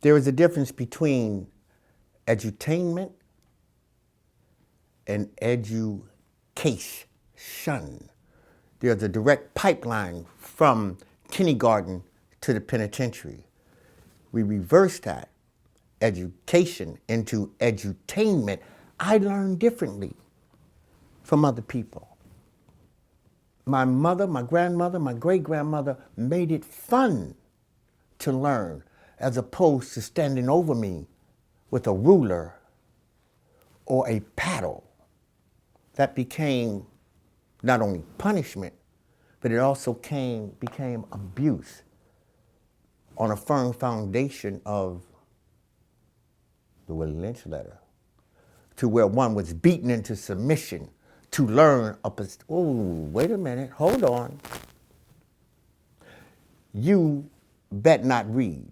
There is a difference between edutainment and education. There's a direct pipeline from kindergarten to the penitentiary. We reverse that, education, into edutainment. I learn differently from other people. My mother, my grandmother, my great-grandmother made it fun to learn as opposed to standing over me with a ruler or a paddle. That became not only punishment, but it also became abuse on a firm foundation of the Willie Lynch letter, to where one was beaten into submission to learn wait a minute, hold on. You bet not read.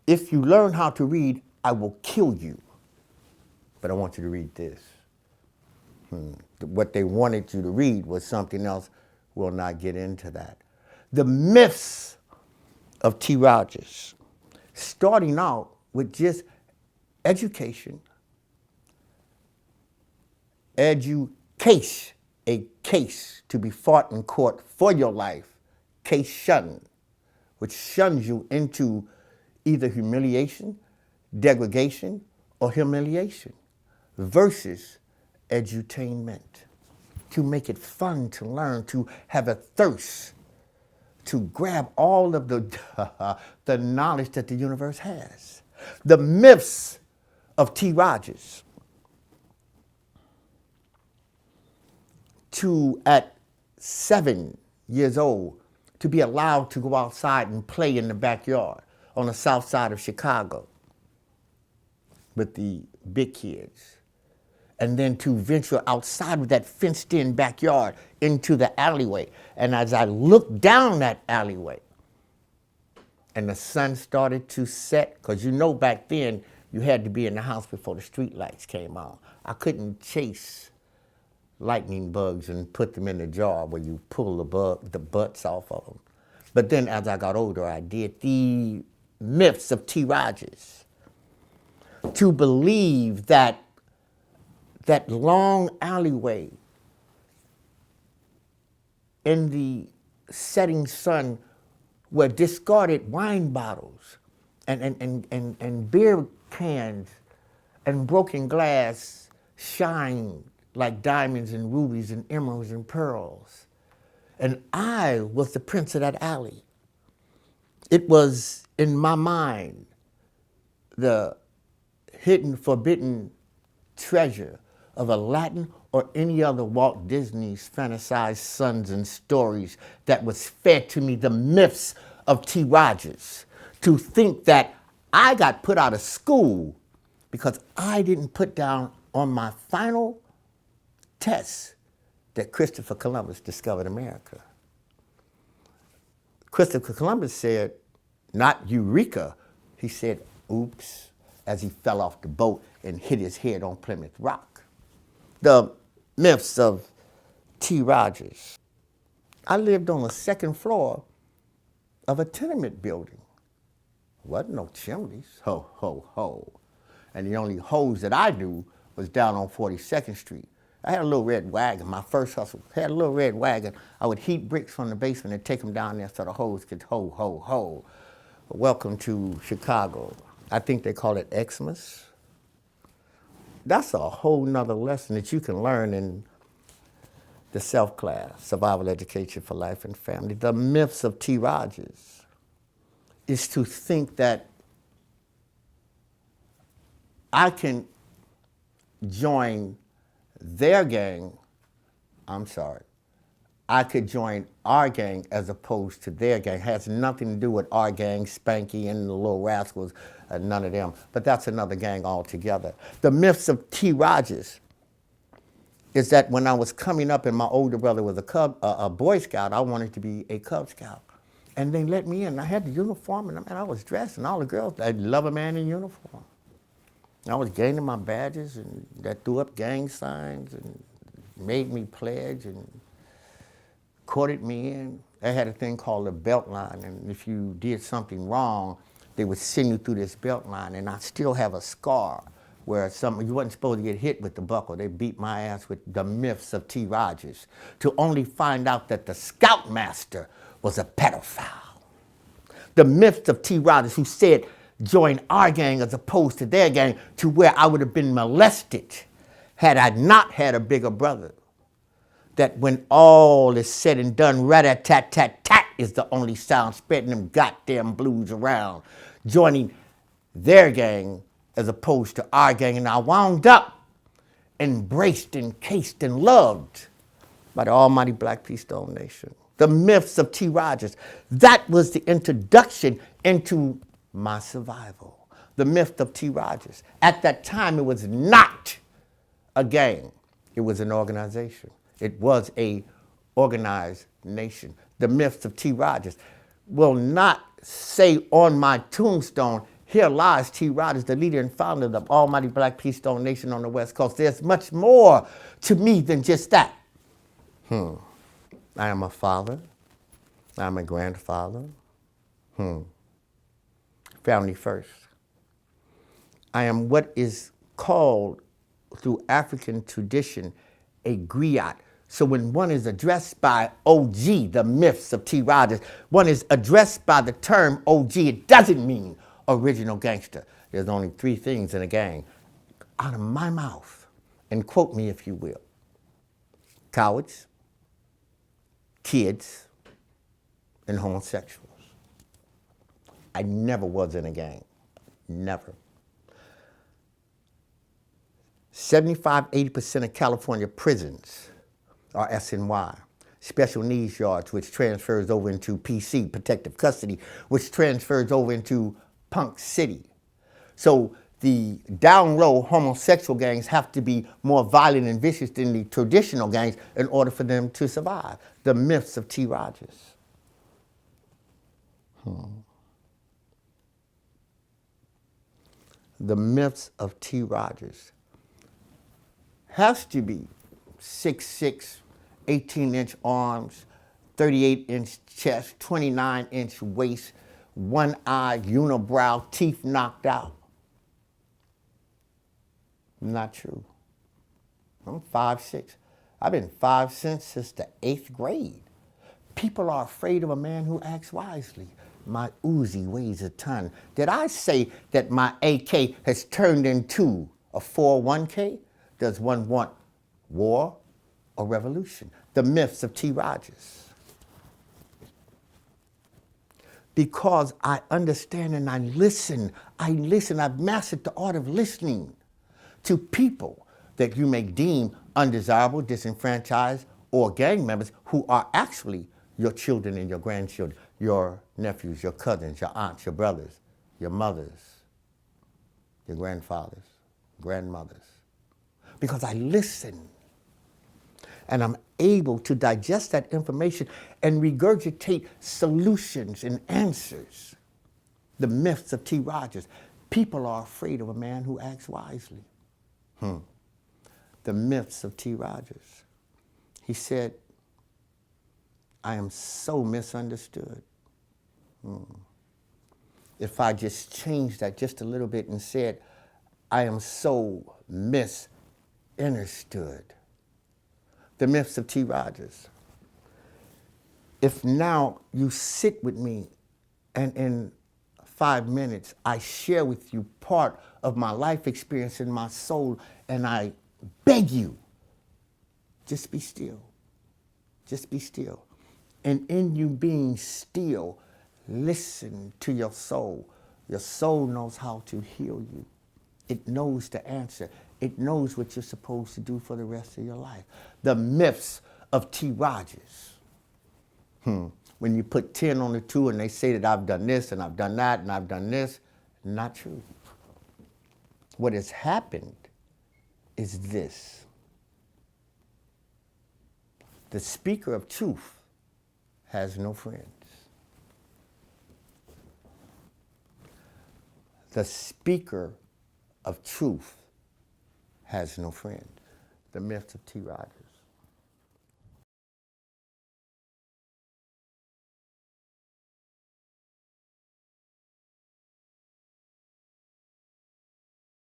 If you learn how to read, I will kill you. But I want you to read this. What they wanted you to read was something else. We'll not get into that. The myths of T. Rodgers, starting out with just education, a case to be fought in court for your life, case shun, which shuns you into either humiliation, degradation, or humiliation, versus edutainment, to make it fun to learn, to have a thirst, to grab all of the knowledge that the universe has. The myths of T. Rodgers. To, at 7 years old, to be allowed to go outside and play in the backyard on the south side of Chicago with the big kids. And then to venture outside of that fenced-in backyard into the alleyway. And as I looked down that alleyway, and the sun started to set, because you know back then you had to be in the house before the street lights came on. I couldn't chase lightning bugs and put them in the jar where you pull the butts off of them. But then as I got older, I did. The myths of T. Rodgers. To believe that that long alleyway in the setting sun where discarded wine bottles and beer cans and broken glass shine like diamonds and rubies and emeralds and pearls. And I was the prince of that alley. It was, in my mind, the hidden, forbidden treasure of Aladdin or any other Walt Disney's fantasized sons and stories that was fed to me, the myths of T. Rodgers. To think that I got put out of school because I didn't put down on my final test that Christopher Columbus discovered America. Christopher Columbus said, not Eureka, he said, oops, as he fell off the boat and hit his head on Plymouth Rock. The myths of T. Rodgers. I lived on the second floor of a tenement building. Wasn't no chimneys, ho, ho, ho. And the only hose that I knew was down on 42nd Street. I had a little red wagon. My first hustle had a little red wagon. I would heat bricks from the basement and take them down there so the hose could ho, ho, ho. Welcome to Chicago. I think they call it Xmas. That's a whole nother lesson that you can learn in the self-class, Survival Education for Life and Family. The myths of T. Rodgers is to think that I can join their gang, I could join our gang as opposed to their gang. It has nothing to do with our gang, Spanky and the Little Rascals, none of them. But that's another gang altogether. The myths of T. Rodgers is that when I was coming up and my older brother was a Boy Scout, I wanted to be a Cub Scout. And they let me in. I had the uniform and I was dressed, and all the girls, they love a man in uniform. I was gaining my badges, and that threw up gang signs and made me pledge and courted me in. They had a thing called a belt line, and if you did something wrong, they would send you through this belt line, and I still have a scar where you wasn't supposed to get hit with the buckle. They beat my ass with the myths of T. Rodgers, to only find out that the scoutmaster was a pedophile. The myths of T. Rodgers, who said, join our gang as opposed to their gang, to where I would have been molested had I not had a bigger brother. That when all is said and done, rat-a-tat-tat-tat is the only sound spreading them goddamn blues around, joining their gang as opposed to our gang, and I wound up embraced, encased, and loved by the almighty Black P. Stone Nation. The myths of T. Rodgers. That was the introduction into my survival. The myth of T. Rodgers. At that time, it was not a gang. It was an organization. It was a organized nation. The myths of T. Rodgers will not say on my tombstone, here lies T. Rodgers, the leader and founder of the almighty Black P. Stone Nation on the West Coast. There's much more to me than just that. I am a father. I'm a grandfather. Family first. I am what is called, through African tradition, a griot. So when one is addressed by OG, the myths of T. Rodgers, one is addressed by the term OG, it doesn't mean original gangster. There's only three things in a gang. Out of my mouth, and quote me if you will: cowards, kids, and homosexuals. I never was in a gang. Never. 75–80% of California prisons are SNY, special needs yards, which transfers over into PC, protective custody, which transfers over into Punk City. So the down low homosexual gangs have to be more violent and vicious than the traditional gangs in order for them to survive. The myths of T. Rodgers. The myths of T. Rodgers has to be 6'6", 18-inch arms, 38-inch chest, 29-inch waist, one-eyed, unibrow, teeth knocked out. Not true. I'm 5'6". I've been 5'6" since the 8th grade. People are afraid of a man who acts wisely. My Uzi weighs a ton. Did I say that my AK has turned into a 401k? Does one want war or revolution? The myths of T. Rodgers. Because I understand and I listen. I've mastered the art of listening to people that you may deem undesirable, disenfranchised, or gang members who are actually your children and your grandchildren, your nephews, your cousins, your aunts, your brothers, your mothers, your grandfathers, grandmothers. Because I listen. And I'm able to digest that information and regurgitate solutions and answers. The myths of T. Rodgers. People are afraid of a man who acts wisely. The myths of T. Rodgers. He said, I am so misunderstood. If I just changed that just a little bit and said, I am so misunderstood. The myths of T. Rodgers. If now you sit with me and in 5 minutes I share with you part of my life experience in my soul, and I beg you, just be still. Just be still. And in you being still, listen to your soul. Your soul knows how to heal you. It knows the answer. It knows what you're supposed to do for the rest of your life. The myths of T. Rodgers. When you put 10 on the 2 and they say that I've done this and I've done that and I've done this, not true. What has happened is this. The speaker of truth has no friends. The speaker of truth has no friends. The myths of T. Rodgers.